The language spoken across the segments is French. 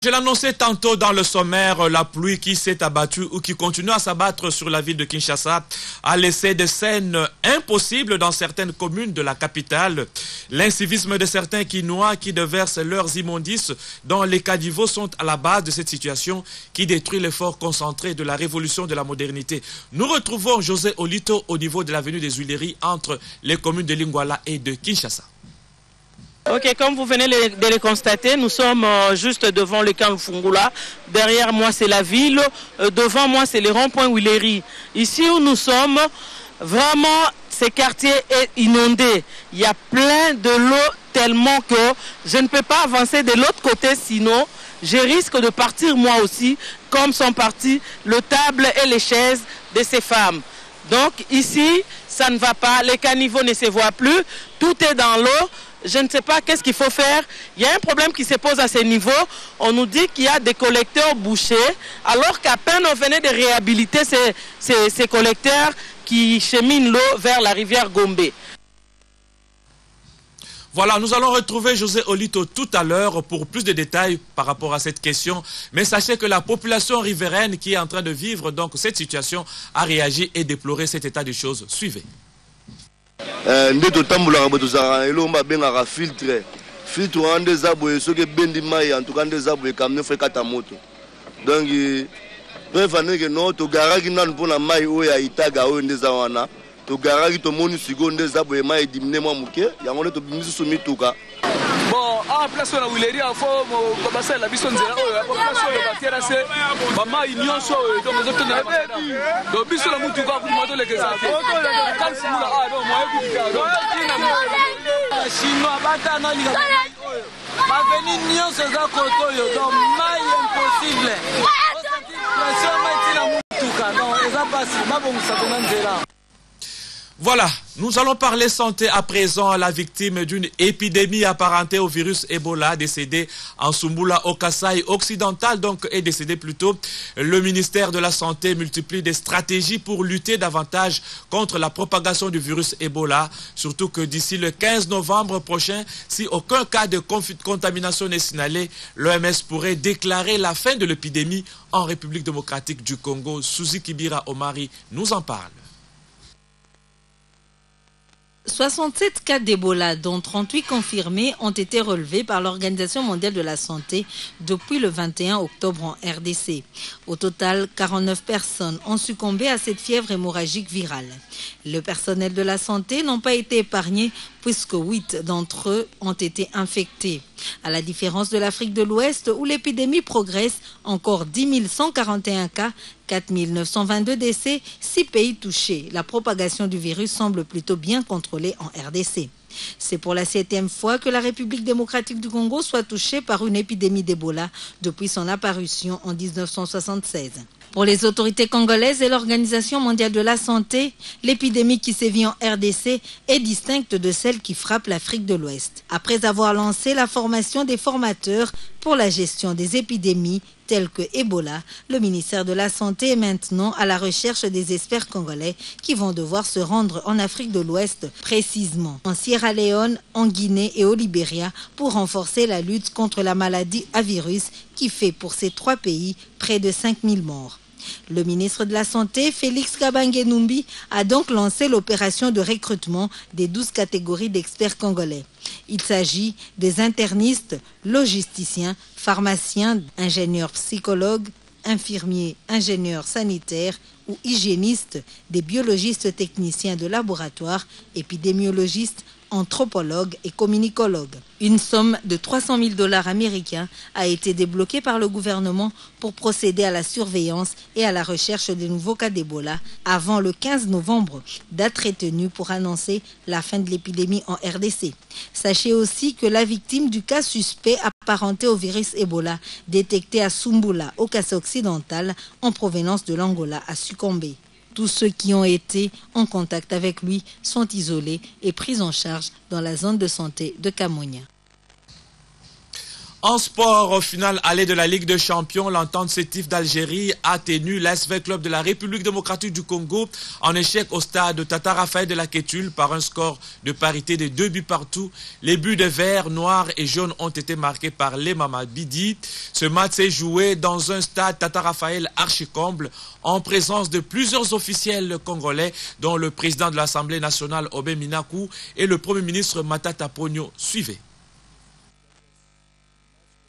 Je l'annonçais tantôt dans le sommaire, la pluie qui s'est abattue ou qui continue à s'abattre sur la ville de Kinshasa a laissé des scènes impossibles dans certaines communes de la capitale. L'incivisme de certains Kinois qui déversent leurs immondices dans les caniveaux sont à la base de cette situation qui détruit l'effort concentré de la révolution de la modernité. Nous retrouvons José Olito au niveau de l'avenue des Huileries entre les communes de Lingwala et de Kinshasa. Ok, comme vous venez de le constater, nous sommes juste devant le camp Lufungula. Derrière moi, c'est la ville. Devant moi, c'est le rond-point Huileries. Ici où nous sommes, vraiment, ce quartier est inondé. Il y a plein de l'eau tellement que je ne peux pas avancer de l'autre côté, sinon je risque de partir moi aussi, comme sont partis le table et les chaises de ces femmes. Donc ici, ça ne va pas, les caniveaux ne se voient plus, tout est dans l'eau. Je ne sais pas qu'est-ce qu'il faut faire. Il y a un problème qui se pose à ce niveau. On nous dit qu'il y a des collecteurs bouchés, alors qu'à peine on venait de réhabiliter ces collecteurs qui cheminent l'eau vers la rivière Gombe. Voilà, nous allons retrouver José Olito tout à l'heure pour plus de détails par rapport à cette question. Mais sachez que la population riveraine qui est en train de vivre donc cette situation a réagi et déploré cet état de choses. Suivez. Nde totambola ba tozara elomba bengaka filtre wana nde zabwe soki bendi mai en tout cas nde zabwe kamne fe kata moto donc prefane ke no to garaki nanu mpona mai oyo ya itaga oyo nde za wana to garaki to moni sigo nde zabwe mai dimne mwa muke yango nde to bimisusu mituka. Bon, à place on a Huileries, il faut passer la bison zéro. La population est bâtie assez. Maman, ils n'y ont pas. Donc, nous autres, donc, bison la moutou va vous demander les questions. Quand c'est nous là, donc, moi, écoutez, chinois, batana, il va venir nion ce gars koto yo. Donc, maille impossible. La chinois, il la moutou. Non, ils ont passé. Ma bon, ça commence là. Voilà, nous allons parler santé à présent. La victime d'une épidémie apparentée au virus Ebola décédé en Sumbula au Kasaï occidental, donc est décédé plus tôt. Le ministère de la Santé multiplie des stratégies pour lutter davantage contre la propagation du virus Ebola, surtout que d'ici le 15 novembre prochain, si aucun cas de contamination n'est signalé, l'OMS pourrait déclarer la fin de l'épidémie en République démocratique du Congo. Suzy Kibira Omari nous en parle. 67 cas d'Ebola, dont 38 confirmés, ont été relevés par l'Organisation mondiale de la santé depuis le 21 octobre en RDC. Au total, 49 personnes ont succombé à cette fièvre hémorragique virale. Le personnel de la santé n'ont pas été épargnés puisque 8 d'entre eux ont été infectés. À la différence de l'Afrique de l'Ouest où l'épidémie progresse, encore 10 141 cas, 4 922 décès, 6 pays touchés. La propagation du virus semble plutôt bien contrôlée en RDC. C'est pour la 7e fois que la République démocratique du Congo soit touchée par une épidémie d'Ebola depuis son apparition en 1976. Pour les autorités congolaises et l'Organisation mondiale de la santé, l'épidémie qui sévit en RDC est distincte de celle qui frappe l'Afrique de l'Ouest. Après avoir lancé la formation des formateurs pour la gestion des épidémies telles que Ebola, le ministère de la Santé est maintenant à la recherche des experts congolais qui vont devoir se rendre en Afrique de l'Ouest, précisément en Sierra Leone, en Guinée et au Libéria, pour renforcer la lutte contre la maladie à virus qui fait pour ces 3 pays près de 5000 morts. Le ministre de la Santé, Félix Kabange-Numbi, a donc lancé l'opération de recrutement des 12 catégories d'experts congolais. Il s'agit des internistes, logisticiens, pharmaciens, ingénieurs psychologues, infirmiers, ingénieurs sanitaires ou hygiénistes, des biologistes techniciens de laboratoire, épidémiologistes, anthropologues et communicologues. Une somme de 300 000 $ américains a été débloquée par le gouvernement pour procéder à la surveillance et à la recherche de nouveaux cas d'Ebola avant le 15 novembre, date retenue pour annoncer la fin de l'épidémie en RDC. Sachez aussi que la victime du cas suspect apparenté au virus Ebola détecté à Sumbula, au Kasaï occidental, en provenance de l'Angola, a succombé. Tous ceux qui ont été en contact avec lui sont isolés et pris en charge dans la zone de santé de Kamonia. En sport, au final, aller de la Ligue des Champions, l'entente Sétif d'Algérie a tenu l'ASV Club de la République démocratique du Congo en échec au stade Tata Raphaël de la Kétule par un score de parité de 2 buts partout. Les buts de vert, noir et jaune ont été marqués par les Mamabidi. Ce match s'est joué dans un stade Tata Raphaël archi-comble en présence de plusieurs officiels congolais, dont le président de l'Assemblée nationale Obé Minakou et le Premier ministre Matata Ponyo suivaient.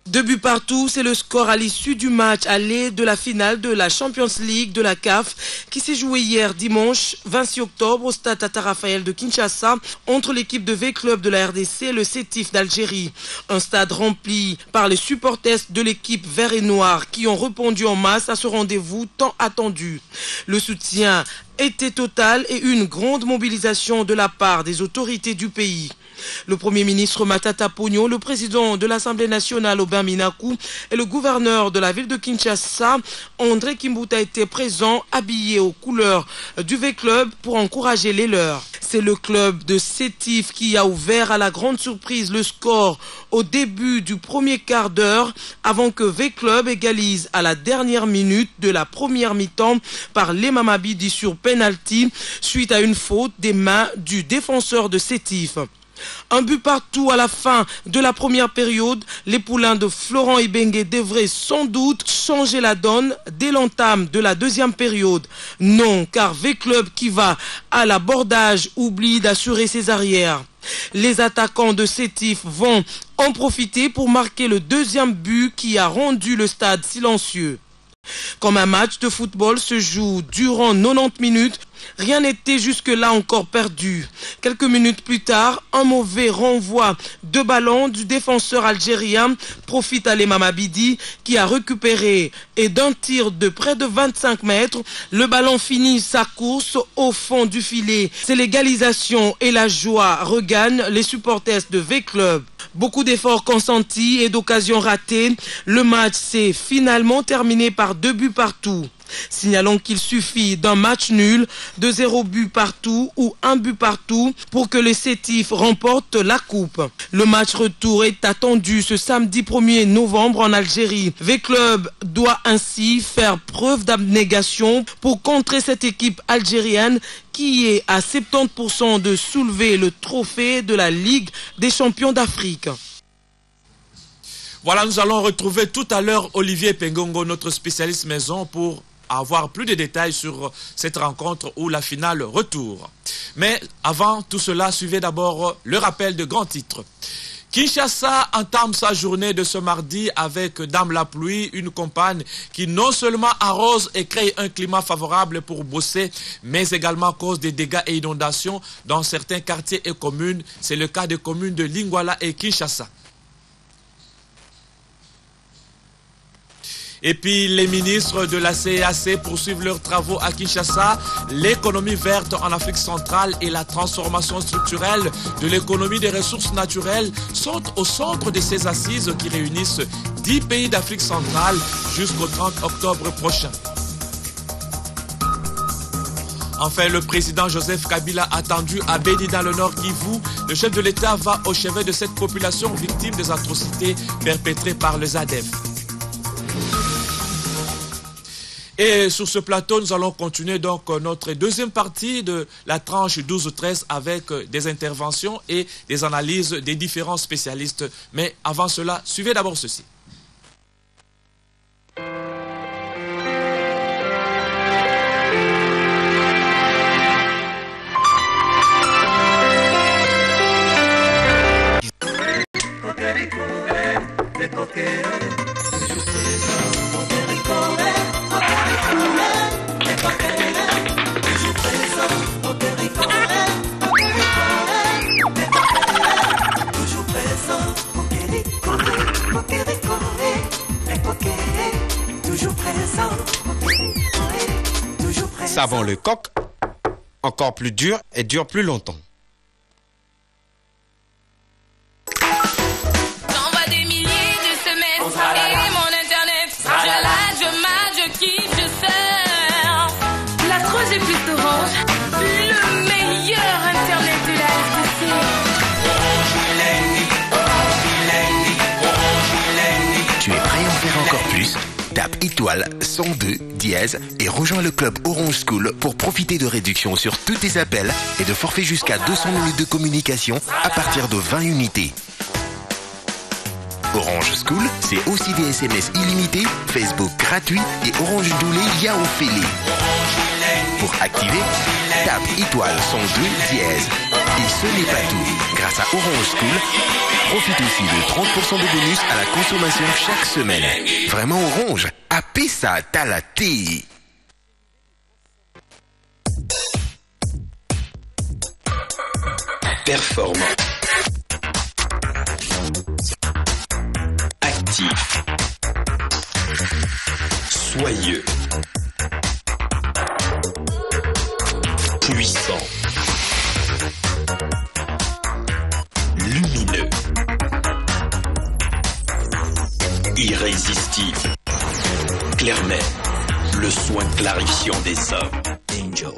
2 buts partout, c'est le score à l'issue du match aller de la finale de la Champions League de la CAF qui s'est joué hier dimanche 26 octobre au stade Tata Raphaël de Kinshasa entre l'équipe de V-Club de la RDC et le Sétif d'Algérie. Un stade rempli par les supporters de l'équipe vert et noir qui ont répondu en masse à ce rendez-vous tant attendu. Le soutien était total et une grande mobilisation de la part des autorités du pays. Le Premier ministre Matata Ponyo, le président de l'Assemblée nationale Obé Minakou et le gouverneur de la ville de Kinshasa, André Kimbuta, étaient présents, habillés aux couleurs du V-Club pour encourager les leurs. C'est le club de Sétif qui a ouvert à la grande surprise le score au début du premier quart d'heure avant que V-Club égalise à la dernière minute de la première mi-temps par les Mamabidi sur penalty suite à une faute des mains du défenseur de Sétif. Un but partout à la fin de la première période, les poulains de Florent Ibenge devraient sans doute changer la donne dès l'entame de la deuxième période. Non, car V-Club qui va à l'abordage oublie d'assurer ses arrières. Les attaquants de Sétif vont en profiter pour marquer le deuxième but qui a rendu le stade silencieux. Comme un match de football se joue durant 90 minutes, rien n'était jusque-là encore perdu. Quelques minutes plus tard, un mauvais renvoi de ballon du défenseur algérien profite à l'Emamabidi qui a récupéré et d'un tir de près de 25 mètres, le ballon finit sa course au fond du filet. C'est l'égalisation et la joie regagnent les supporters de V-Club. Beaucoup d'efforts consentis et d'occasions ratées. Le match s'est finalement terminé par 2 buts partout. Signalons qu'il suffit d'un match nul, de 0 but partout ou 1 but partout pour que le Sétif remporte la coupe. Le match retour est attendu ce samedi 1er novembre en Algérie. V-Club doit ainsi faire preuve d'abnégation pour contrer cette équipe algérienne qui est à 70% de soulever le trophée de la Ligue des champions d'Afrique. Voilà, nous allons retrouver tout à l'heure Olivier Pengongo, notre spécialiste maison, pour avoir plus de détails sur cette rencontre ou la finale retour. Mais avant tout cela, suivez d'abord le rappel de grands titres. Kinshasa entame sa journée de ce mardi avec Dame la pluie, une compagne qui non seulement arrose et crée un climat favorable pour bosser, mais également cause des dégâts et inondations dans certains quartiers et communes. C'est le cas des communes de Lingwala et Kinshasa. Et puis les ministres de la CEAC poursuivent leurs travaux à Kinshasa. L'économie verte en Afrique centrale et la transformation structurelle de l'économie des ressources naturelles sont au centre de ces assises qui réunissent 10 pays d'Afrique centrale jusqu'au 30 octobre prochain. Enfin, le président Joseph Kabila attendu à Béni dans le Nord Kivu. Le chef de l'État va au chevet de cette population victime des atrocités perpétrées par les ADF. Et sur ce plateau, nous allons continuer donc notre deuxième partie de la tranche 12-13 avec des interventions et des analyses des différents spécialistes. Mais avant cela, suivez d'abord ceci. Savon le coq, encore plus dur et dure plus longtemps. J'envoie des milliers de SMS et mon internet. Je like, je mate, je kiffe, je surfe. La 3G plus d'Orange, le meilleur internet de la RDC. plus, tape étoile 102 dièse et rejoins le club Orange School pour profiter de réductions sur tous tes appels et de forfaits jusqu'à 200 minutes de communication à partir de 20 unités. Orange School, c'est aussi des SMS illimités, Facebook gratuit et Orange Doulé Yao Félé. Pour activer, tape étoile 102 dièse. Et ce n'est pas tout. Grâce à Orange School, profite aussi de 30% de bonus à la consommation chaque semaine. Vraiment Orange, appelle ça talaté. Performant. Actif. Soyeux. Puissant. Lumineux. Irrésistible. Clairement, le soin clarifiant des hommes. Angel.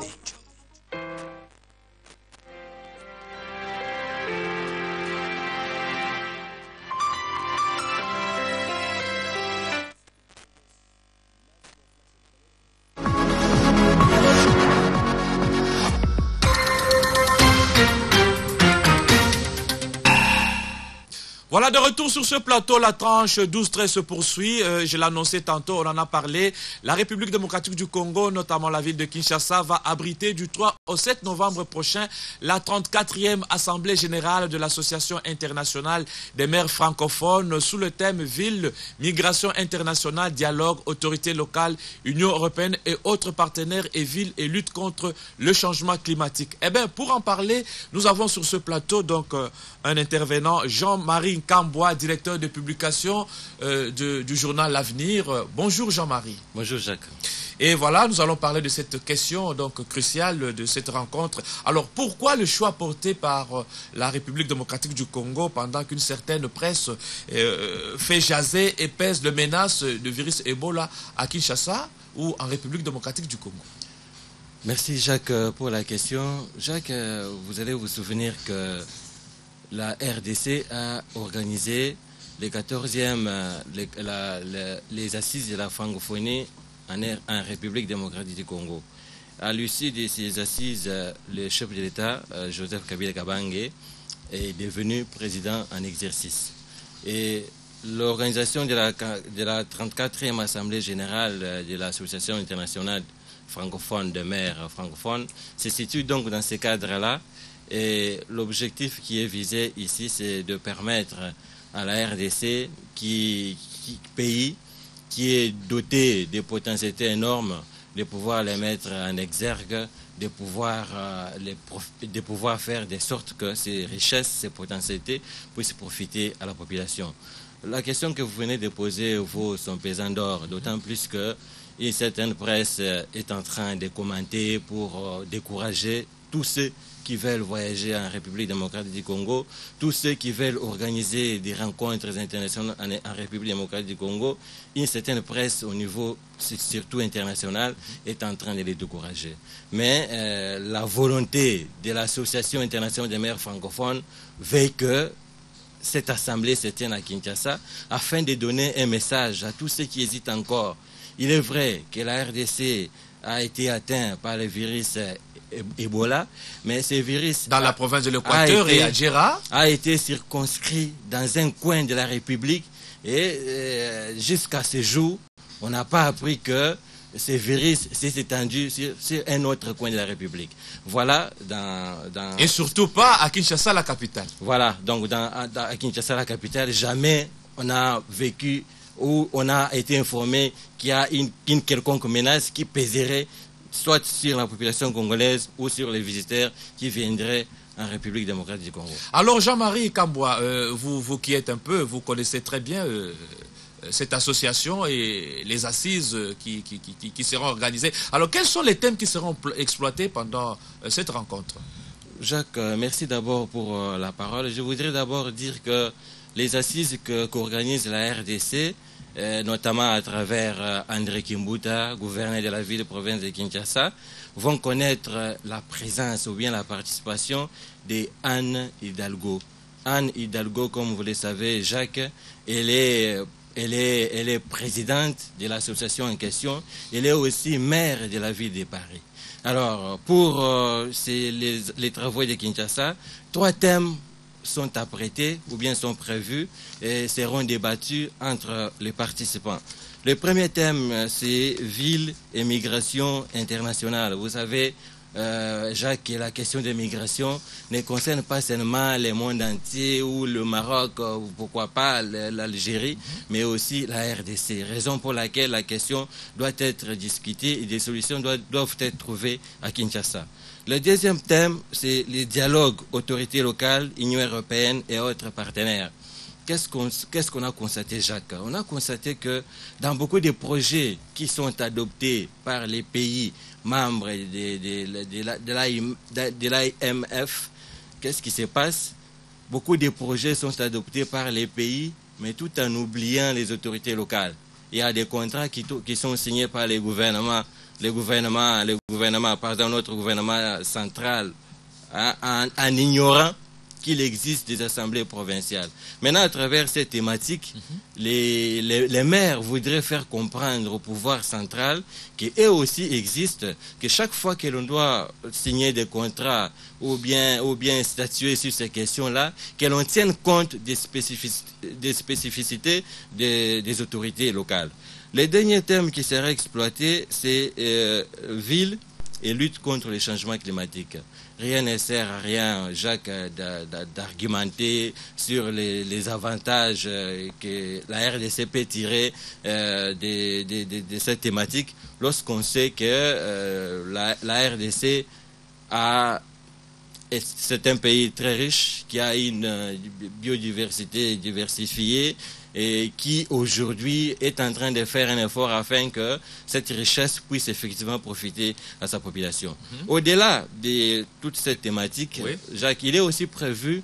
Voilà, de retour sur ce plateau, la tranche 12-13 se poursuit. Je l'ai annoncé tantôt, on en a parlé. La République démocratique du Congo, notamment la ville de Kinshasa, va abriter du 3 au 7 novembre prochain la 34e Assemblée générale de l'Association internationale des maires francophones sous le thème Ville, migration internationale, dialogue, autorités locales, Union européenne et autres partenaires et villes et lutte contre le changement climatique. Eh bien, pour en parler, nous avons sur ce plateau donc un intervenant, Jean-Marie Nkambwa, directeur de publication du journal L'Avenir. Bonjour Jean-Marie. Bonjour Jacques. Et voilà, nous allons parler de cette question donc cruciale de cette rencontre. Alors pourquoi le choix porté par la République démocratique du Congo pendant qu'une certaine presse fait jaser et pèse de menaces de virus Ebola à Kinshasa ou en République démocratique du Congo? Merci Jacques pour la question. Jacques, vous allez vous souvenir que la RDC a organisé les 14e, les assises de la francophonie en République démocratique du Congo. À l'issue de ces assises, le chef de l'État, Joseph Kabila Kabange, est devenu président en exercice. Et l'organisation de la 34e Assemblée générale de l'Association internationale francophone de maires francophones se situe donc dans ce cadre-là. Et l'objectif qui est visé ici, c'est de permettre à la RDC, pays qui est doté de potentialités énormes, de pouvoir les mettre en exergue, de pouvoir faire de sorte que ces richesses, ces potentialités puissent profiter à la population. La question que vous venez de poser vaut son pesant d'or, d'autant plus que une certaine presse est en train de commenter pour décourager tous ceux qui veulent voyager en République démocratique du Congo, tous ceux qui veulent organiser des rencontres internationales en République démocratique du Congo. Une certaine presse au niveau surtout international est en train de les décourager. Mais la volonté de l'Association internationale des maires francophones veut que cette assemblée se tienne à Kinshasa afin de donner un message à tous ceux qui hésitent encore. Il est vrai que la RDC a été atteinte par le virus Ebola, mais ce virus dans la province de l'Équateur et à Djera a été circonscrit dans un coin de la République et jusqu'à ce jour, on n'a pas appris que ce virus s'est étendu sur un autre coin de la République. Voilà, et surtout pas à Kinshasa, la capitale. Voilà, donc à Kinshasa, la capitale, jamais on a vécu ou on a été informé qu'il y a une quelconque menace qui pèserait soit sur la population congolaise ou sur les visiteurs qui viendraient en République démocratique du Congo. Alors Jean-Marie Nkambwa, vous qui êtes un peu, vous connaissez très bien cette association et les assises qui seront organisées. Alors quels sont les thèmes qui seront exploités pendant cette rencontre? Jacques, merci d'abord pour la parole. Je voudrais d'abord dire que les assises qu'organise la RDC, notamment à travers André Kimbuta, gouverneur de la ville de province de Kinshasa, vont connaître la présence ou bien la participation de Anne Hidalgo. Anne Hidalgo, comme vous le savez, Jacques, elle est elle est présidente de l'association en question. Elle est aussi maire de la ville de Paris. Alors, pour les travaux de Kinshasa, 3 thèmes sont apprêtés ou bien sont prévus et seront débattus entre les participants. Le premier thème, c'est ville et migration internationale. Vous savez, Jacques, la question des migrations ne concerne pas seulement le monde entier ou le Maroc, ou pourquoi pas l'Algérie, mais aussi la RDC. Raison pour laquelle la question doit être discutée et des solutions doivent être trouvées à Kinshasa. Le deuxième thème, c'est les dialogues autorités locales, Union européenne et autres partenaires. Qu'est-ce qu'on a constaté, Jacques? On a constaté que dans beaucoup de projets qui sont adoptés par les pays membres de l'AMF, qu'est-ce qui se passe? Beaucoup de projets sont adoptés par les pays, mais tout en oubliant les autorités locales. Il y a des contrats qui sont signés par les gouvernements, par exemple notre gouvernement central, hein, en ignorant qu'il existe des assemblées provinciales. Maintenant, à travers cette thématique, les maires voudraient faire comprendre au pouvoir central qu'eux aussi existent, que chaque fois que l'on doit signer des contrats ou bien statuer sur ces questions-là, que l'on tienne compte des spécificités des autorités locales. Le dernier thème qui sera exploité, c'est ville et lutte contre les changements climatiques. Rien ne sert à rien, Jacques, d'argumenter sur les avantages que la RDC peut tirer de cette thématique lorsqu'on sait que la RDC c'est un pays très riche qui a une biodiversité diversifiée et qui aujourd'hui est en train de faire un effort afin que cette richesse puisse effectivement profiter à sa population. Au-delà de toute cette thématique, oui, Jacques, il est aussi prévu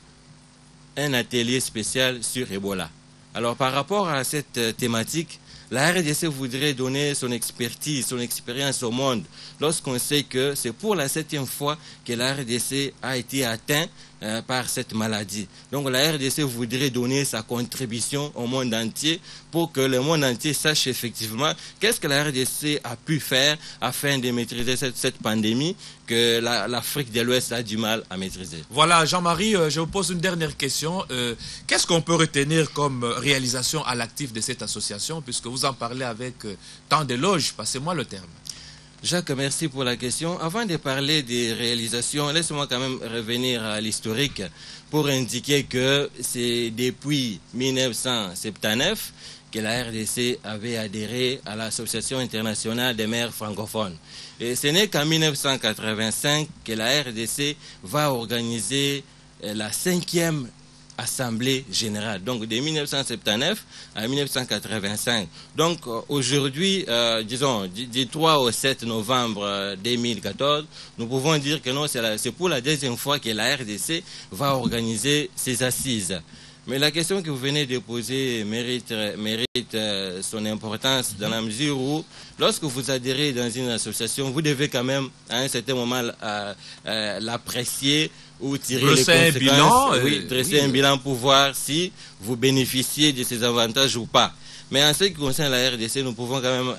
un atelier spécial sur Ebola. Alors par rapport à cette thématique, la RDC voudrait donner son expertise, son expérience au monde lorsqu'on sait que c'est pour la 7e fois que la RDC a été atteinte par cette maladie. Donc la RDC voudrait donner sa contribution au monde entier pour que le monde entier sache effectivement qu'est-ce que la RDC a pu faire afin de maîtriser cette pandémie que l'Afrique de l'Ouest a du mal à maîtriser. Voilà, Jean-Marie, je vous pose une dernière question. Qu'est-ce qu'on peut retenir comme réalisation à l'actif de cette association, puisque vous en parlez avec tant d'éloges? Passez-moi le terme. Jacques, merci pour la question. Avant de parler des réalisations, laisse-moi quand même revenir à l'historique pour indiquer que c'est depuis 1979 que la RDC avait adhéré à l'Association internationale des maires francophones. Et ce n'est qu'en 1985 que la RDC va organiser la 5e Assemblée générale, donc de 1979 à 1985. Donc aujourd'hui, disons, du 3 au 7 novembre 2014, nous pouvons dire que non, c'est pour la 2e fois que la RDC va organiser ses assises. Mais la question que vous venez de poser mérite son importance dans la mesure où, lorsque vous adhérez dans une association, vous devez quand même, à un certain moment, l'apprécier ou tirer les conséquences, dresser un bilan pour voir si vous bénéficiez de ces avantages ou pas. Mais en ce qui concerne la RDC, nous pouvons quand même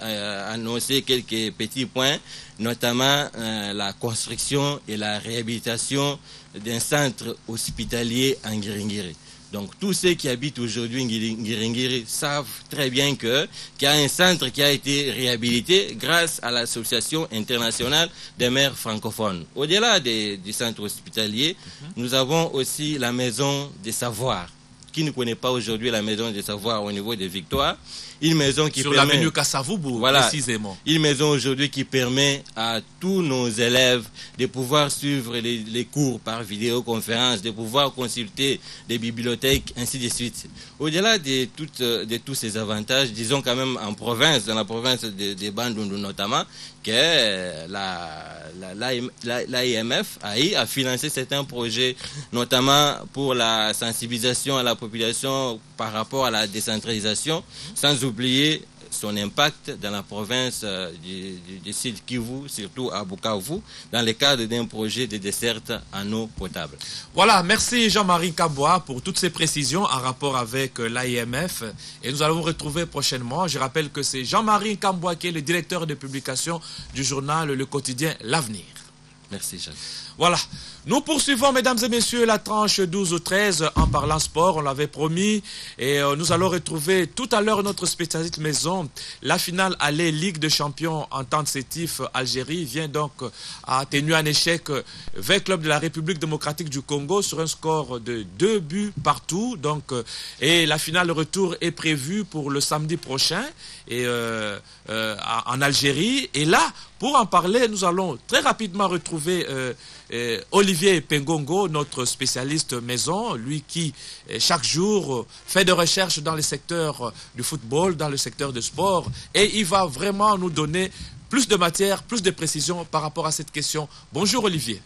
annoncer quelques petits points, notamment la construction et la réhabilitation d'un centre hospitalier en Ngiringiri. Donc tous ceux qui habitent aujourd'hui Ngiringiri savent très bien qu'il y a un centre qui a été réhabilité grâce à l'Association internationale des maires francophones. Au-delà du centre hospitalier, nous avons aussi la Maison des Savoirs. Qui ne connaît pas aujourd'hui la Maison des Savoirs au niveau des Victoires? Une maison qui sur permet, l'avenue Kassavoubou, précisément. Une maison aujourd'hui qui permet à tous nos élèves de pouvoir suivre les cours par vidéoconférence, de pouvoir consulter des bibliothèques, ainsi de suite. Au-delà de tous ces avantages, disons quand même en province, dans la province de Bandundu notamment, que l'AMF a financé certains projets, notamment pour la sensibilisation à la population par rapport à la décentralisation, sans oublier son impact dans la province du Sud Kivu, surtout à Bukavu, dans le cadre d'un projet de desserte en eau potable. Voilà, merci Jean-Marie Kamboua pour toutes ces précisions en rapport avec l'AIMF. Et nous allons vous retrouver prochainement. Je rappelle que c'est Jean-Marie Kamboua qui est le directeur de publication du journal Le Quotidien L'Avenir. Merci Jacques. Voilà, nous poursuivons mesdames et messieurs la tranche 12 ou 13 en parlant sport, on l'avait promis, et nous allons retrouver tout à l'heure notre spécialiste maison. La finale aller Ligue des Champions en temps de sétif Algérie vient donc à tenir un échec vers le club de la République démocratique du Congo sur un score de 2 buts partout. Donc, et la finale retour est prévue pour le samedi prochain et, en Algérie. Et là, pour en parler, nous allons très rapidement retrouver Olivier Pengongo, notre spécialiste maison, lui qui chaque jour fait des recherches dans le secteur du football, dans le secteur du sport, et il va vraiment nous donner plus de matière, plus de précision par rapport à cette question. Bonjour Olivier.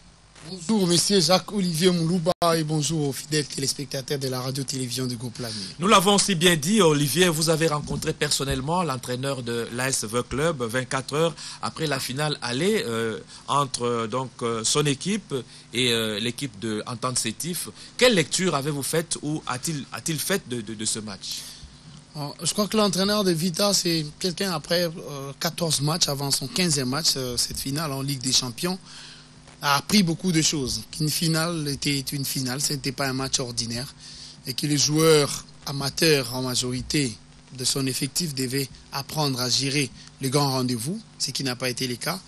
Bonjour monsieur Jacques-Olivier Moulouba et bonjour aux fidèles téléspectateurs de la radio-télévision du groupe L'Avenir. Nous l'avons aussi bien dit, Olivier, vous avez rencontré personnellement l'entraîneur de l'ASV Club 24 heures après la finale aller entre son équipe et l'équipe de Entente Sétif. Quelle lecture avez-vous faite ou a-t-il fait de ce match? Je crois que l'entraîneur de Vita, c'est quelqu'un après 14 matchs, avant son 15e match, cette finale en Ligue des Champions, a appris beaucoup de choses. Qu'une finale était une finale, ce n'était pas un match ordinaire. Et que les joueurs amateurs en majorité de son effectif devaient apprendre à gérer les grands rendez-vous, ce qui n'a pas été le cas.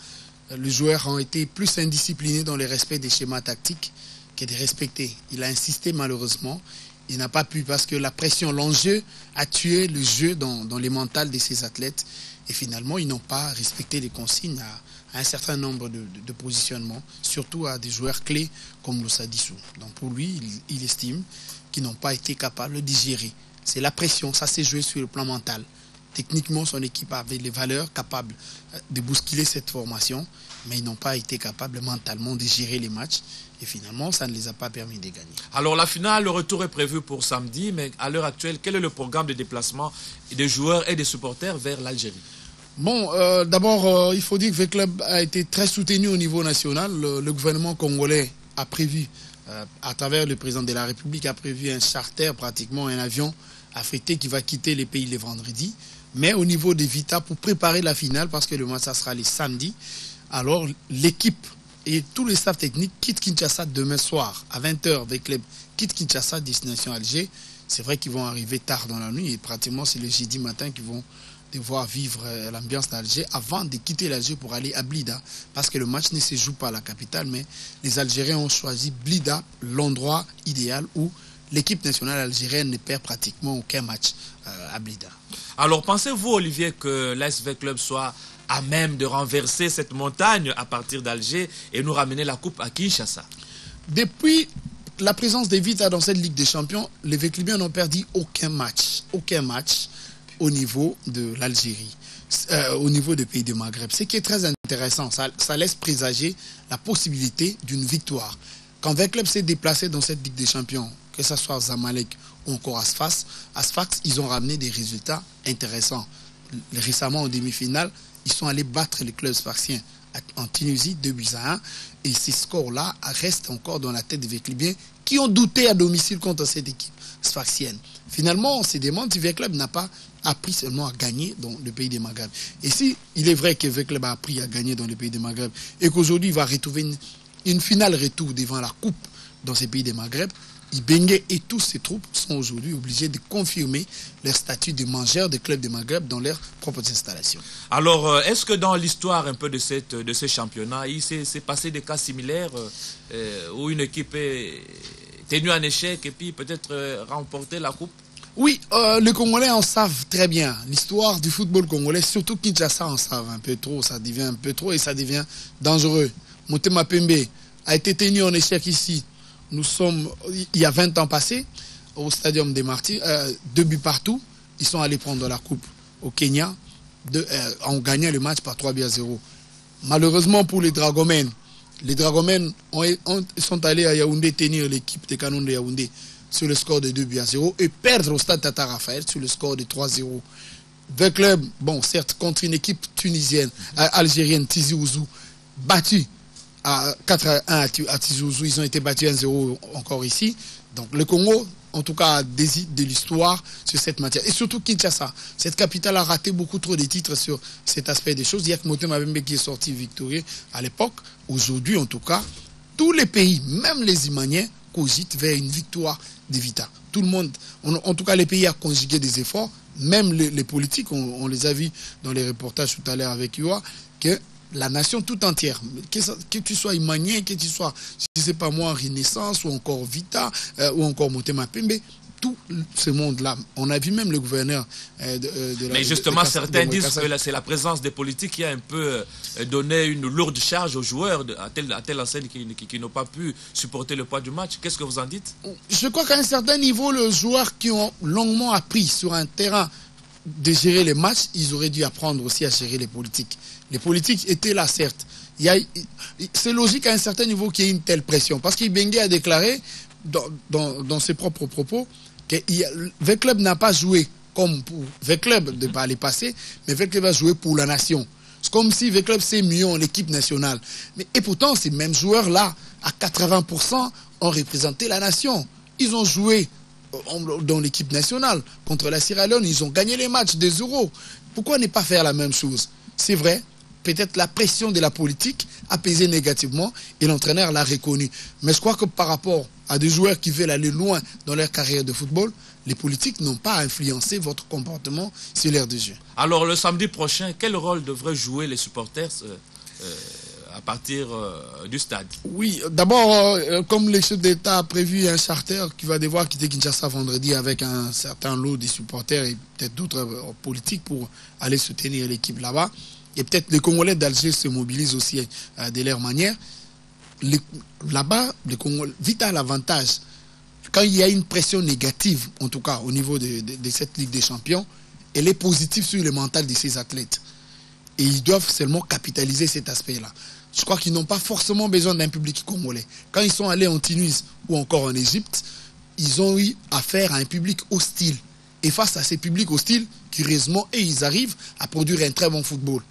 Les joueurs ont été plus indisciplinés dans le respect des schémas tactiques que de respecter. Il a insisté malheureusement. Il n'a pas pu parce que la pression, l'enjeu a tué le jeu dans les mentales de ces athlètes. Et finalement, ils n'ont pas respecté les consignes à un certain nombre de positionnements, surtout à des joueurs clés comme Loussa Dissou. Donc pour lui, il estime qu'ils n'ont pas été capables de gérer. C'est la pression, ça s'est joué sur le plan mental. Techniquement, son équipe avait les valeurs capables de bousculer cette formation, mais ils n'ont pas été capables mentalement de gérer les matchs. Et finalement, ça ne les a pas permis de gagner. Alors la finale, le retour est prévu pour samedi, mais à l'heure actuelle, quel est le programme de déplacement des joueurs et des supporters vers l'Algérie? Bon, d'abord, il faut dire que le club a été très soutenu au niveau national. Le gouvernement congolais a prévu, à travers le président de la République, a prévu un charter, pratiquement un avion affrété qui va quitter les pays le vendredi. Mais au niveau des Vita, pour préparer la finale, parce que le match, ça sera le samedi, alors l'équipe et tout le staff technique quittent Kinshasa demain soir à 20h. Le club quitte Kinshasa, destination Alger. C'est vrai qu'ils vont arriver tard dans la nuit et pratiquement c'est le jeudi matin qu'ils vont devoir vivre l'ambiance d'Alger avant de quitter l'Alger pour aller à Blida, parce que le match ne se joue pas à la capitale, mais les Algériens ont choisi Blida, l'endroit idéal où l'équipe nationale algérienne ne perd pratiquement aucun match à Blida. Alors pensez-vous, Olivier, que l'ASV Club soit à même de renverser cette montagne à partir d'Alger et nous ramener la coupe à Kinshasa? Depuis la présence des Vita dans cette Ligue des Champions, les Véclibiens n'ont perdu aucun match au niveau de l'Algérie, au niveau des pays du Maghreb. Ce qui est très intéressant, ça laisse présager la possibilité d'une victoire. Quand un club s'est déplacé dans cette Ligue des Champions, que ce soit Zamalek ou encore Asfax, ils ont ramené des résultats intéressants. Récemment, en demi-finale, ils sont allés battre les clubs sfaxiens en Tunisie, 2-1. Et ces scores-là restent encore dans la tête des Véclibiens qui ont douté à domicile contre cette équipe sfaxienne. Finalement, on se demande si Véclub n'a pas appris seulement à gagner dans le pays des Maghreb. Et si il est vrai que Véclub a appris à gagner dans le pays des Maghreb et qu'aujourd'hui il va retrouver une finale retour devant la coupe dans ces pays des Maghreb, Ibenge et tous ses troupes sont aujourd'hui obligés de confirmer leur statut de mangeur des clubs de Maghreb dans leurs propres installations. Alors, est-ce que dans l'histoire un peu de ce championnat, il s'est passé des cas similaires où une équipe est tenue en échec et puis peut-être remporter la coupe? Oui, les Congolais en savent très bien. L'histoire du football congolais, surtout Kinshasa, en savent un peu trop. Ça devient un peu trop et ça devient dangereux. Motema Pembe a été tenu en échec ici. Nous sommes, il y a 20 ans passés, au Stadium des Martyrs, 2 buts partout. Ils sont allés prendre la coupe au Kenya, en gagnant le match par 3-0. Malheureusement pour les Dragomènes sont allés à Yaoundé tenir l'équipe des Canons de Yaoundé sur le score de 2-0 et perdre au stade Tata Raphaël sur le score de 3-0. Veclub, bon, certes, contre une équipe tunisienne, algérienne, Tizi Ouzou, battue à 4-1 à Tizi Ouzou. Ils ont été battus 1-0 encore ici. Donc le Congo, en tout cas, a de l'histoire sur cette matière. Et surtout Kinshasa. Cette capitale a raté beaucoup trop de titres sur cet aspect des choses. Il y a que Motema Bembe qui est sorti victorieux à l'époque. Aujourd'hui, en tout cas, tous les pays, même les Imaniens, cogitent vers une victoire de Vita. Tout le monde, en tout cas, les pays a conjugué des efforts. Même les politiques, on les a vus dans les reportages tout à l'heure avec Yoa, que la nation tout entière, que tu sois Imanien, que tu sois, je ne sais pas moi, Renaissance, ou encore Vita, ou encore Motema Pembe, tout ce monde-là. On a vu même le gouverneur de la... Mais justement, certains disent que c'est la présence des politiques qui a un peu donné une lourde charge aux joueurs à telle enseigne qui n'ont pas pu supporter le poids du match. Qu'est-ce que vous en dites? Je crois qu'à un certain niveau, les joueurs qui ont longuement appris sur un terrain de gérer les matchs, ils auraient dû apprendre aussi à gérer les politiques. Les politiques étaient là, certes. C'est logique à un certain niveau qu'il y ait une telle pression. Parce qu'Ibenge a déclaré dans ses propres propos que Veclub n'a pas joué comme pour Veclub de par les passés, mais Veclub a joué pour la nation. C'est comme si Veclub s'est mieux en équipe nationale. Et pourtant, ces mêmes joueurs-là, à 80%, ont représenté la nation. Ils ont joué dans l'équipe nationale contre la Sierra Leone. Ils ont gagné les matchs des Euros. Pourquoi ne pas faire la même chose? C'est vrai, peut-être la pression de la politique a pesé négativement et l'entraîneur l'a reconnu. Mais je crois que par rapport à des joueurs qui veulent aller loin dans leur carrière de football, les politiques n'ont pas influencé votre comportement sur l'aire de jeu. Alors le samedi prochain, quel rôle devraient jouer les supporters à partir du stade? Oui, d'abord, comme le chef d'État a prévu un charter qui va devoir quitter Kinshasa vendredi avec un certain lot de supporters et peut-être d'autres politiques pour aller soutenir l'équipe là-bas. Et peut-être les Congolais d'Alger se mobilisent aussi de leur manière. Là-bas, Vita a l'avantage. Quand il y a une pression négative, en tout cas au niveau de cette Ligue des Champions, elle est positive sur le mental de ces athlètes. Et ils doivent seulement capitaliser cet aspect-là. Je crois qu'ils n'ont pas forcément besoin d'un public congolais. Quand ils sont allés en Tunisie ou encore en Égypte, ils ont eu affaire à un public hostile. Et face à ces publics hostiles, curieusement, ils arrivent à produire un très bon football.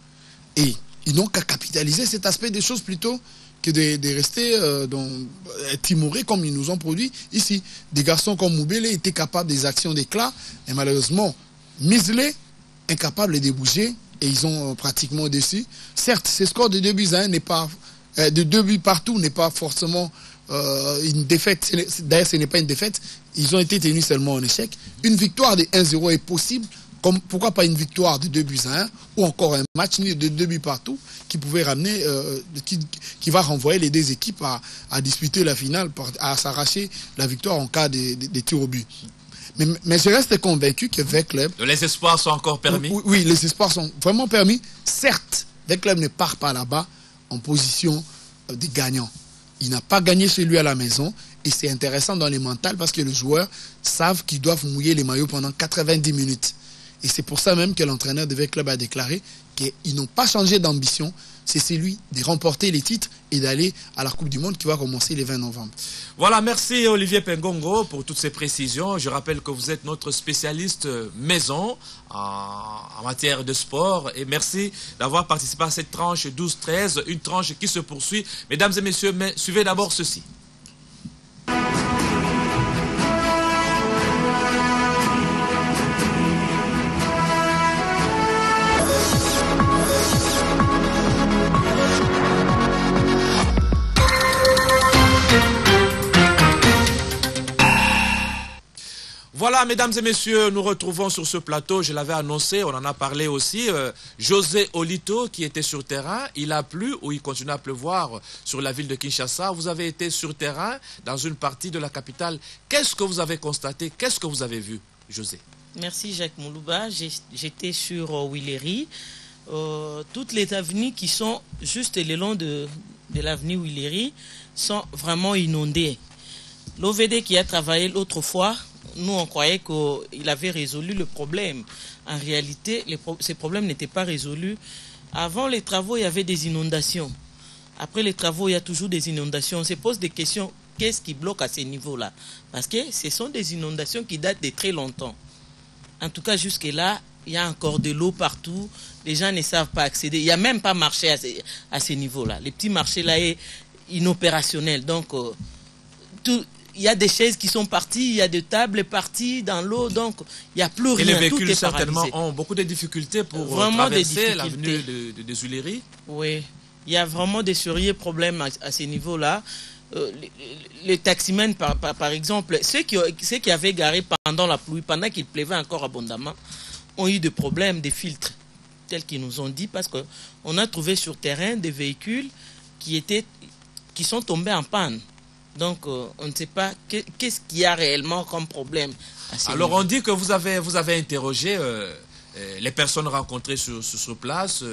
Et ils n'ont qu'à capitaliser cet aspect des choses plutôt que de rester timorés comme ils nous ont produit ici. Des garçons comme Moubele étaient capables des actions d'éclat et malheureusement, Misley, incapable de bouger et ils ont pratiquement déçu. Certes, ce score de 2-1 n'est pas de 2 buts partout n'est pas forcément une défaite. D'ailleurs, ce n'est pas une défaite. Ils ont été tenus seulement en échec. Une victoire de 1-0 est possible. Pourquoi pas une victoire de 2-1 ou encore un match nul de 2 buts partout qui pouvait ramener, qui va renvoyer les deux équipes à disputer la finale, à s'arracher la victoire en cas de tir au but. Mais je reste convaincu que Veclub... Les espoirs sont encore permis? Oui, les espoirs sont vraiment permis. Certes, Veclub ne part pas là-bas en position de gagnant. Il n'a pas gagné chez lui à la maison. Et c'est intéressant dans les mentales parce que les joueurs savent qu'ils doivent mouiller les maillots pendant 90 minutes. Et c'est pour ça même que l'entraîneur de Veclub a déclaré qu'ils n'ont pas changé d'ambition. C'est celui de remporter les titres et d'aller à la Coupe du Monde qui va commencer le 20 novembre. Voilà, merci Olivier Pengongo pour toutes ces précisions. Je rappelle que vous êtes notre spécialiste maison en matière de sport. Et merci d'avoir participé à cette tranche 12-13, une tranche qui se poursuit. Mesdames et messieurs, mais suivez d'abord ceci. Voilà, mesdames et messieurs, nous retrouvons sur ce plateau, je l'avais annoncé, on en a parlé aussi, José Olito qui était sur terrain. Il a plu ou il continue à pleuvoir sur la ville de Kinshasa. Vous avez été sur terrain dans une partie de la capitale. Qu'est-ce que vous avez constaté? Qu'est-ce que vous avez vu, José? Merci Jacques Moulouba. J'étais sur Willery. Toutes les avenues qui sont juste le long de l'avenue Willery sont vraiment inondées. L'OVD qui a travaillé l'autre fois, nous on croyait qu'il avait résolu le problème. En réalité, ces problèmes n'étaient pas résolus. Avant les travaux, il y avait des inondations. Après les travaux, il y a toujours des inondations. On se pose des questions. Qu'est-ce qui bloque à ce niveau-là? Parce que ce sont des inondations qui datent de très longtemps. En tout cas, jusque-là, il y a encore de l'eau partout. Les gens ne savent pas accéder. Il n'y a même pas marché à ces niveaux-là. Les petits marchés là est inopérationnel. Donc, il y a des chaises qui sont parties, il y a des tables parties dans l'eau, donc il n'y a plus rien. Et les véhicules tout est certainement paralysé. ont beaucoup de difficultés pour Vraiment traverser l'avenue des Tuileries. Oui, il y a vraiment des sérieux problèmes à ces niveaux-là. Les taximens, par exemple, ceux qui avaient garé pendant la pluie, pendant qu'il pleuvait encore abondamment, ont eu des problèmes, des filtres, tels qu'ils nous ont dit, parce qu'on a trouvé sur terrain des véhicules qui sont tombés en panne. Donc, on ne sait pas qu'est-ce qu'il y a réellement comme problème. Alors, on dit que vous avez interrogé les personnes rencontrées sur place,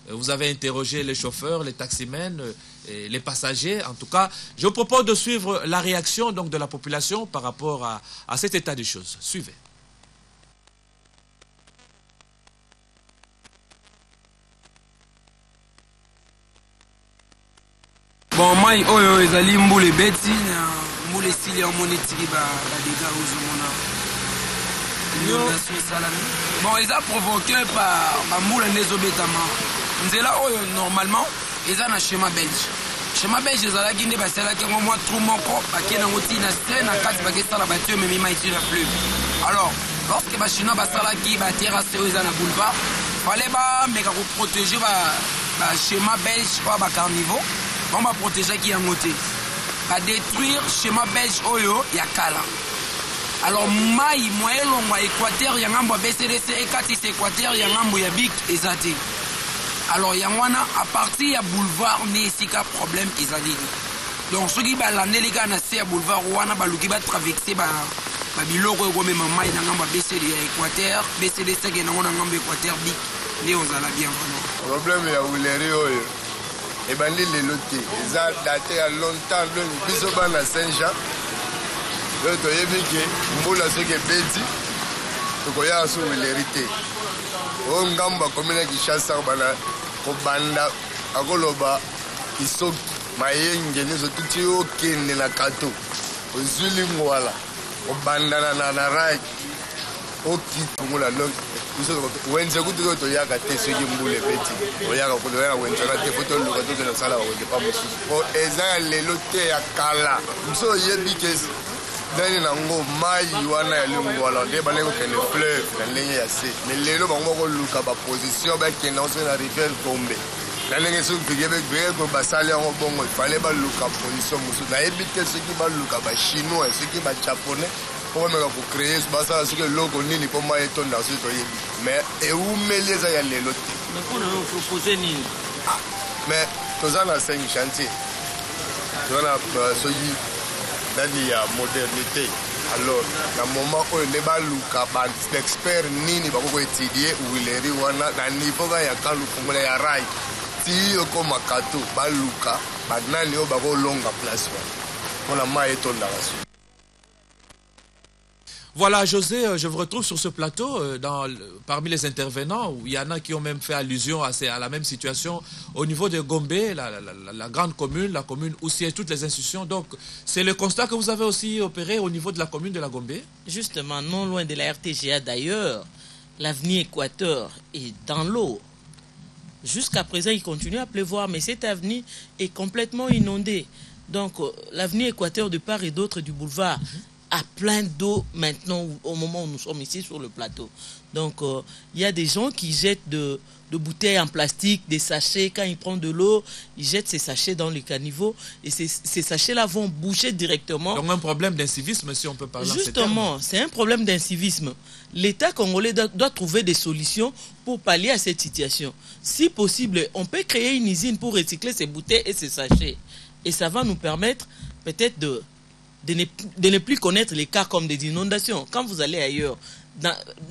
vous avez interrogé les chauffeurs, les taximens, les passagers. En tout cas, je vous propose de suivre la réaction donc, de la population par rapport à cet état des choses. Suivez. Bon, moi, ezali mbule beti na mbule sili ya monetiki ba dégâts ozomona. Inondation salami. Bon, eza provoqué par mbula nezobetama. Nzela oyo normalement eza na schéma belge. Schéma belge ezalaki nde basalaki ngo mwa trou moko bakende yango ntina se na kati bakesala bato ememi mai ntina fleuve. Alors, lorsque bachinois basalaki baterrasse oyo eza na boulevard, fallait bameka koprotéger schéma belge oyo bacarnivore. On va protéger qui est en côté. Va détruire schéma belge oyo ya kala. Alors mai moyen longo Équateur ya ngambo BCDC et katisi Équateur ya ngambo ya Bic ezate. Alors ya wana à partir ya boulevard ne sika problème ezali. Donc ceux qui ba landeli kana se boulevard wana ba luki ba traverser ba biloko ko même mai na ngambo BCD ya Équateur, BCDC ke na ngambo Équateur Bic ne ozala bien vraiment. Problème ya Wileri oyo. Et ben les lotés, ils ont daté à longtemps, donc ils sont à Saint-Jean. Donc il y a vu que Mboula ce qui est bêti, donc il y a sur l'hérité. On gamba comme qui chasse à bana, au banda, à Goloba, ils sont maïengue, ils sont tout au kin de la kato, au Zulingwala, au banda na rai, au kit, Mboula donc. Wenze kutuko toyaka te soki mbule beti oyaka kuloya wenze na te foto luka to na sala o de pas mususu o eza lelo te ya kala so yebi ke dani na ngo mai wana ya lingwala de baneko kene fleuve na ndenge ya se mais lelo bango ko luka ba position ba kena on na rivière Gombe na ndenge so bigebe ko basali ngo bongo il fallait ba luka position mususu na yebi te soki ba luka ba chinois soki ba japonais pour me créer ce que l'eau nini pour moi est dans ce pays mais et où me les a les lots donc on a proposé ni mais tous en a 5 chantiers on a soyi dani ya modernité alors na moment où les baluka ban expert nini ba ko étudier Wileri wana na niveau ya kalu kongola ya rai ti ko makato baluka banani o ba ko longa place on a mai est dans la. Voilà, José, je vous retrouve sur ce plateau, parmi les intervenants, où il y en a qui ont même fait allusion à la même situation au niveau de Gombe, la grande commune, la commune où siègent toutes les institutions. Donc, c'est le constat que vous avez aussi opéré au niveau de la commune de la Gombe? Justement, non loin de la RTGA d'ailleurs, l'avenue Équateur est dans l'eau. Jusqu'à présent, il continue à pleuvoir, mais cette avenue est complètement inondée. Donc, l'avenue Équateur de part et d'autre du boulevard a plein d'eau maintenant au moment où nous sommes ici sur le plateau. Donc, il y a des gens qui jettent de bouteilles en plastique, des sachets. Quand ils prennent de l'eau, ils jettent ces sachets dans les caniveaux et ces sachets-là vont boucher directement. Donc, un problème d'incivisme, si on peut parler. Justement, c'est un problème d'incivisme. L'État congolais doit trouver des solutions pour pallier à cette situation. Si possible, on peut créer une usine pour recycler ces bouteilles et ces sachets. Et ça va nous permettre peut-être de ne plus connaître les cas comme des inondations. Quand vous allez ailleurs,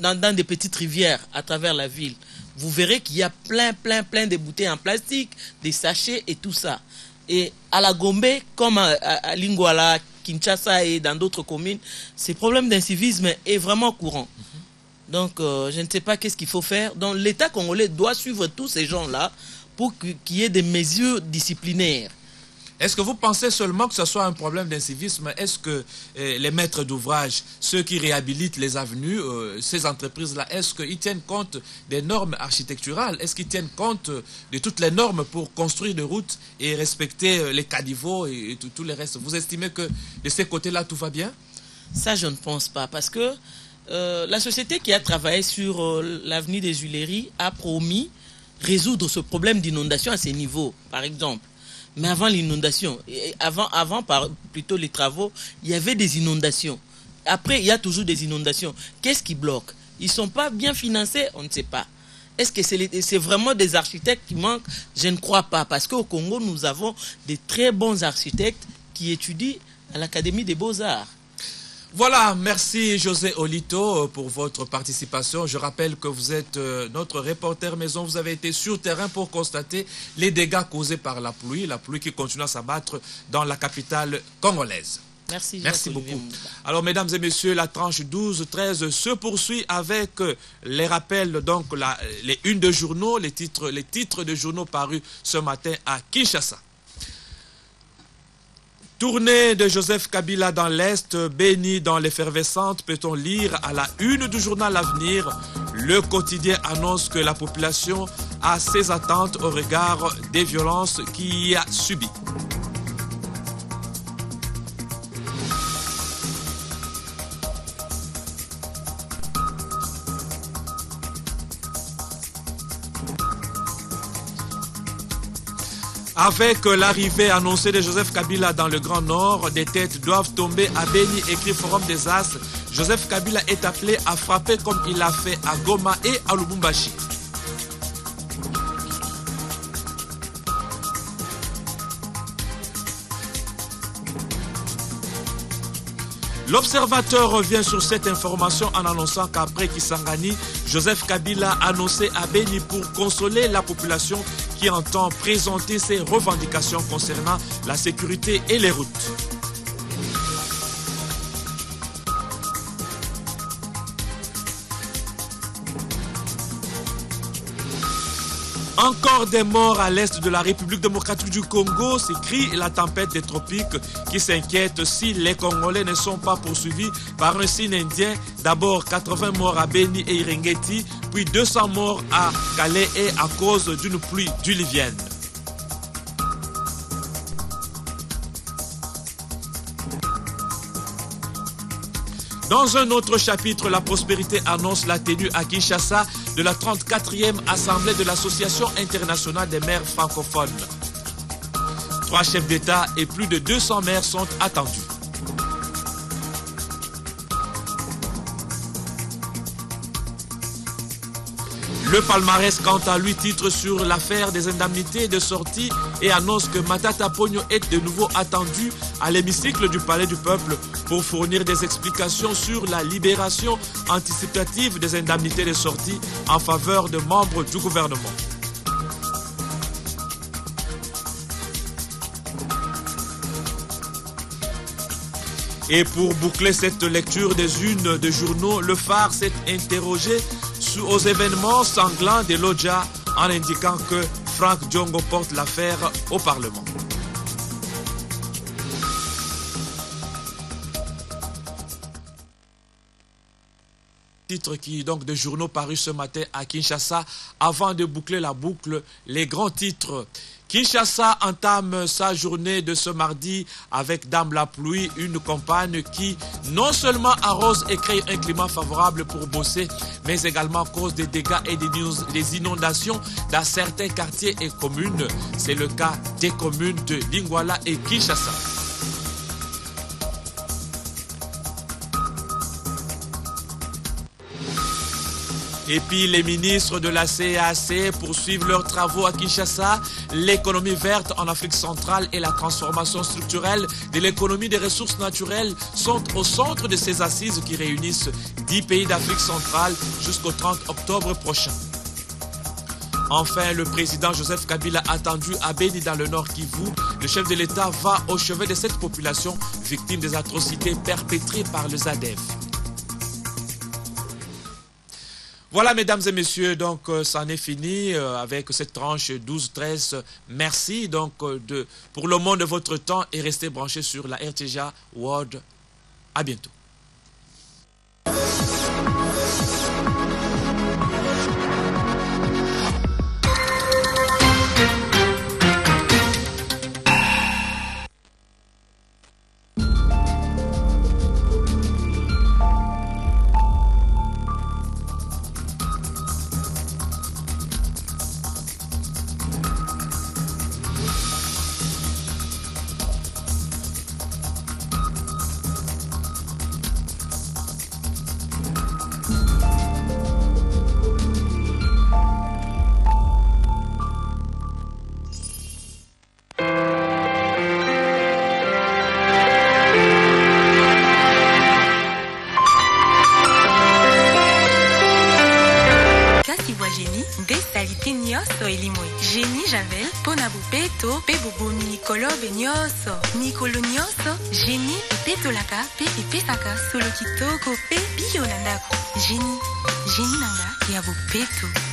dans des petites rivières à travers la ville, vous verrez qu'il y a plein de bouteilles en plastique, des sachets et tout ça. Et à la Gombe, comme à Lingwala, Kinshasa et dans d'autres communes, ce problème d'incivisme est vraiment courant. Donc, je ne sais pas qu'est-ce qu'il faut faire. Donc, l'État congolais doit suivre tous ces gens-là pour qu'il y ait des mesures disciplinaires. Est-ce que vous pensez seulement que ce soit un problème d'incivisme? Est-ce que les maîtres d'ouvrage, ceux qui réhabilitent les avenues, ces entreprises-là, est-ce qu'ils tiennent compte des normes architecturales? Est-ce qu'ils tiennent compte de toutes les normes pour construire des routes et respecter les caniveaux et tout le reste? Vous estimez que de ces côtés-là, tout va bien? Ça, je ne pense pas, parce que la société qui a travaillé sur l'avenue des Huileries a promis résoudre ce problème d'inondation à ces niveaux, par exemple. Mais avant l'inondation, plutôt les travaux, il y avait des inondations. Après, il y a toujours des inondations. Qu'est-ce qui bloque? Ils ne sont pas bien financés? On ne sait pas. Est-ce que c'est vraiment des architectes qui manquent? Je ne crois pas. Parce qu'au Congo, nous avons des très bons architectes qui étudient à l'Académie des Beaux-Arts. Voilà, merci José Olito pour votre participation. Je rappelle que vous êtes notre reporter maison. Vous avez été sur terrain pour constater les dégâts causés par la pluie qui continue à s'abattre dans la capitale congolaise. Merci beaucoup. Alors, mesdames et messieurs, la tranche 12-13 se poursuit avec les rappels, donc les unes de journaux, les titres de journaux parus ce matin à Kinshasa. Tournée de Joseph Kabila dans l'Est, béni dans l'effervescente, peut-on lire à la une du journal L'Avenir. Le quotidien annonce que la population a ses attentes au regard des violences qu'il y a subies. Avec l'arrivée annoncée de Joseph Kabila dans le Grand Nord, des têtes doivent tomber à Beni, écrit Forum des As. Joseph Kabila est appelé à frapper comme il l'a fait à Goma et à Lubumbashi. L'Observateur revient sur cette information en annonçant qu'après Kisangani, Joseph Kabila a annoncé à Beni pour consoler la population qui entend présenter ses revendications concernant la sécurité et les routes. Encore des morts à l'est de la République démocratique du Congo, s'écrit la tempête des tropiques qui s'inquiète si les Congolais ne sont pas poursuivis par un signe indien. D'abord 80 morts à Beni et Iringeti, puis 200 morts à Calais et à cause d'une pluie diluvienne. Dans un autre chapitre, la prospérité annonce la tenue à Kinshasa de la 34e Assemblée de l'Association internationale des maires francophones. 3 chefs d'État et plus de 200 maires sont attendus. Le palmarès, quant à lui, titre sur l'affaire des indemnités de sortie et annonce que Matata Pogno est de nouveau attendu à l'hémicycle du Palais du Peuple pour fournir des explications sur la libération anticipative des indemnités de sortie en faveur de membres du gouvernement. Et pour boucler cette lecture des unes de journaux, le Phare s'est interrogé aux événements sanglants de Lodja en indiquant que Franck Diongo porte l'affaire au Parlement. Titre qui donc de journaux parus ce matin à Kinshasa. Avant de boucler la boucle, les grands titres. Kinshasa entame sa journée de ce mardi avec Dame la pluie, une campagne qui non seulement arrose et crée un climat favorable pour bosser, mais également cause des dégâts et des inondations dans certains quartiers et communes. C'est le cas des communes de Lingwala et Kinshasa. Et puis les ministres de la CAC poursuivent leurs travaux à Kinshasa. L'économie verte en Afrique centrale et la transformation structurelle de l'économie des ressources naturelles sont au centre de ces assises qui réunissent 10 pays d'Afrique centrale jusqu'au 30 octobre prochain. Enfin, le président Joseph Kabila attendu à Beni dans le Nord Kivu. Le chef de l'État va au chevet de cette population victime des atrocités perpétrées par le ZADF. Voilà, mesdames et messieurs, donc ça en est fini avec cette tranche 12-13. Merci donc pour le monde de votre temps et restez branchés sur la RTGA World. À bientôt. Génie Javel, pona bupeto, pe bubuni mikolobe nyoso. Mikolo nyoso, génie petolaka, pe epesaka solo kitoko, pe bio nandako. Génie nanga ya bupeto.